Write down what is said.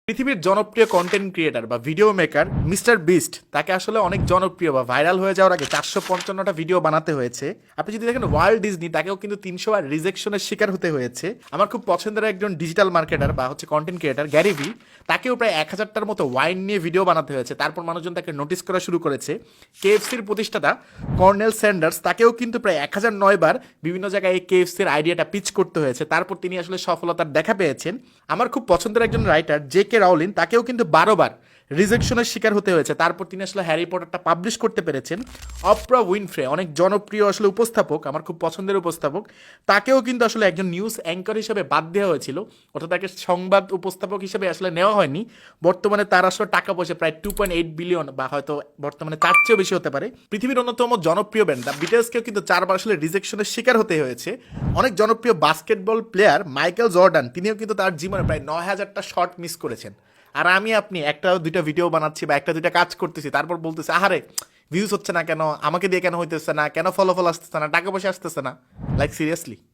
পৃথিবীর জনপ্রিয় content creator বা ভিডিও মেকার মিস্টার বিস্ট তাকে আসলে অনেক জনপ্রিয় বা ভাইরাল হয়ে যাওয়ার আগে 455টা ভিডিও বানাতে হয়েছে। আপনি যদি দেখেন ওয়ার্ল্ড ডিজনি, তাকেও কিন্তু 300 বার রিজেকশনের শিকার হতে হয়েছে। আমার খুব পছন্দের একজন ডিজিটাল মার্কেটার বা কন্টেন্ট ক্রিয়েটার গ্যারি ভি, তাকেও প্রায় 1000টার মতো ওয়াইন নিয়ে ভিডিও বানাতে হয়েছে। তারপর মানুষজন তাকে নোটিস করা শুরু করেছে। কেএফসির প্রতিষ্ঠাতা কর্নেল স্যান্ডার্স, তাকেও কিন্তু প্রায় 1009 বার বিভিন্ন জায়গায় এই কেএফসির আইডিয়াটা পিচ করতে হয়েছে। তারপর তিনি আসলে সফলতার দেখা পেয়েছেন। আমার খুব পছন্দের একজন রাইটার জে.কে. রাউলিন, তাকেও কিন্তু 12 বার রিজেকশনের শিকার হতে হয়েছে। তারপর তিনি আসলে হ্যারি পটারটা পাবলিশ করতে পেরেছেন। অপ্রা উইনফ্রে, অনেক জনপ্রিয় আসলে উপস্থাপক, আমার খুব পছন্দের উপস্থাপক, তাকেও কিন্তু আসলে একজন নিউজ অ্যাঙ্কর হিসেবে বাদ দেওয়া হয়েছিল, অর্থাৎ তাকে সংবাদ উপস্থাপক হিসেবে আসলে নেওয়া হয়নি। বর্তমানে তার আসলে টাকা পয়সা প্রায় 2.8 বিলিয়ন, বা হয়তো বর্তমানে তার চেয়েও বেশি হতে পারে। পৃথিবীর অন্যতম জনপ্রিয় ব্যান্ড দ্য বিটলসকেও কিন্তু 4 বার আসলে রিজেকশনের শিকার হতে হয়েছে। অনেক জনপ্রিয় বাস্কেটবল প্লেয়ার মাইকেল জর্ডান, তিনিও কিন্তু তার জীবনে প্রায় 9000টা শট মিস করেছেন। আর আপনি একটা দুইটা ভিডিও বানাচ্ছি বা একটা দুইটা কাজ করতেছি, তারপর বলতেছি আহারে ভিউজ হচ্ছে না কেন, আমাকে দিয়ে কেন হইতেছে না, কেন ফলাফল আসতেছে না, টাকা পয়সা আসতেছে না। Like seriously.